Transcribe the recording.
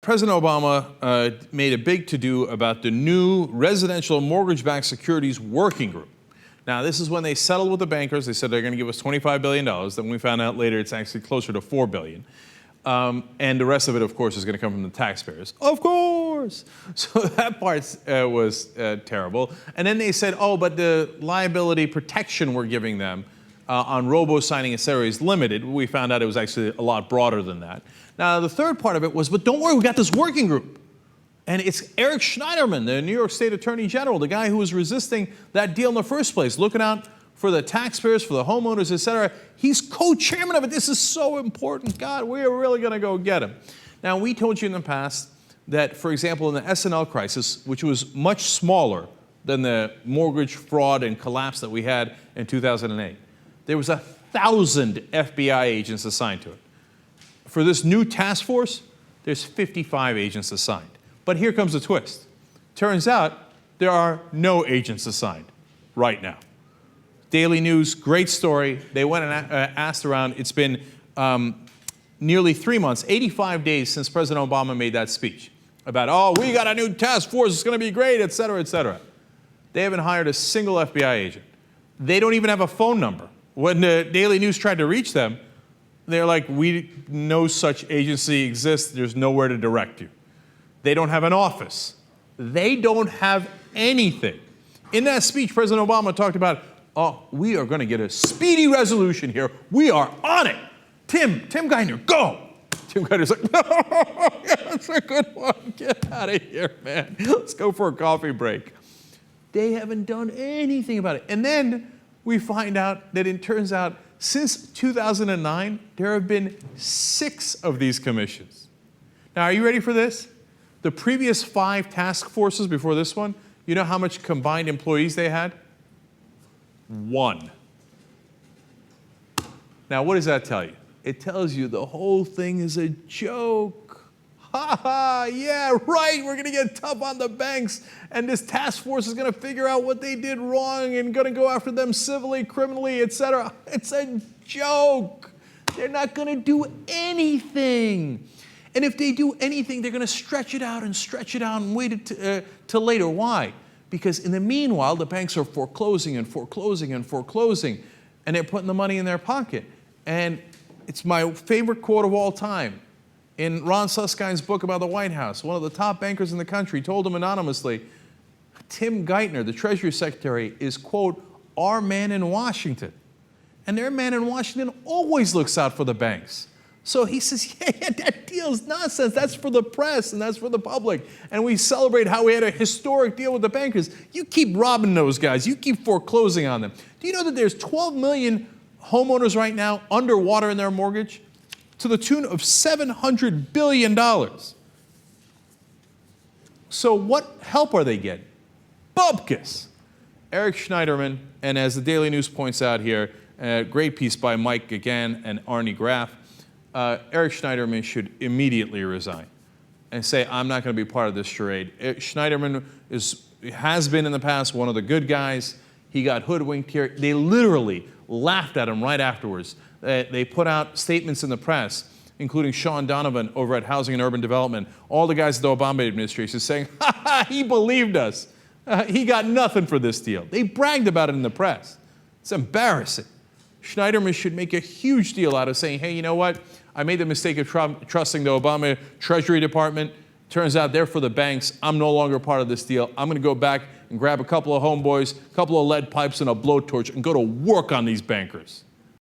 President Obama made a big to-do about the new residential mortgage-backed securities working group. Now, this is when they settled with the bankers. They said they're going to give us $25 billion. Then we found out later it's actually closer to $4 billion. And the rest of it, of course, is going to come from the taxpayers. Of course! So that part was terrible. And then they said, oh, but the liability protection we're giving them on robo-signing, et cetera, is limited. We found out it was actually a lot broader than that. Now, the third part of it was, but don't worry, we got this working group. And it's Eric Schneiderman, the New York State Attorney General, the guy who was resisting that deal in the first place, looking out for the taxpayers, for the homeowners, et cetera. He's co-chairman of it. This is so important. God, we're really going to go get him. Now, we told you in the past that, for example, in the S&L crisis, which was much smaller than the mortgage fraud and collapse that we had in 2008, there was 1,000 FBI agents assigned to it. For this new task force, there's 55 agents assigned. But here comes the twist. Turns out there are no agents assigned right now. Daily News, great story. They went and asked around. It's been nearly 3 months, 85 days since President Obama made that speech about, oh, we got a new task force, it's going to be great, et cetera, et cetera. They haven't hired a single FBI agent. They don't even have a phone number. When the Daily News tried to reach them, they're like, no such agency exists. There's nowhere to direct you. They don't have an office. They don't have anything. In that speech, President Obama talked about, oh, we are going to get a speedy resolution here. We are on it. Tim Geithner, go. Tim Geithner's like, oh, yeah, that's a good one. Get out of here, man. Let's go for a coffee break. They haven't done anything about it. And then we find out that it turns out since 2009, there have been 6 of these commissions. Now, are you ready for this? The previous 5 task forces before this one, you know how much combined employees they had? 1. Now, what does that tell you? It tells you the whole thing is a joke. Ha ha, yeah, right, we're going to get tough on the banks, and this task force is going to figure out what they did wrong and going to go after them civilly, criminally, etc. It's a joke. They're not going to do anything. And if they do anything, they're going to stretch it out and wait till later. Why? Because in the meanwhile, the banks are foreclosing and foreclosing and foreclosing, and they're putting the money in their pocket. And it's my favorite quote of all time. In Ron Suskind's book about the White House, one of the top bankers in the country told him anonymously, Tim Geithner, the Treasury Secretary, is, quote, our man in Washington. And their man in Washington always looks out for the banks. So he says, yeah, that deal's nonsense. That's for the press and that's for the public. And we celebrate how we had a historic deal with the bankers. You keep robbing those guys. You keep foreclosing on them. Do you know that there's 12 million homeowners right now underwater in their mortgage to the tune of $700 billion? So what help are they getting? Bupkis. Eric Schneiderman, and as the Daily News points out here, a great piece by Mike again and Arnie Graff, Eric Schneiderman should immediately resign and say, I'm not going to be part of this charade. Schneiderman has been in the past one of the good guys. He got hoodwinked here. They literally laughed at him right afterwards. They put out statements in the press, including Sean Donovan over at Housing and Urban Development, all the guys at the Obama administration saying, ha ha, he believed us. He got nothing for this deal. They bragged about it in the press. It's embarrassing. Schneiderman should make a huge deal out of saying, hey, you know what? I made the mistake of trusting the Obama Treasury Department. Turns out they're for the banks. I'm no longer part of this deal. I'm going to go back and grab a couple of homeboys, a couple of lead pipes and a blowtorch and go to work on these bankers.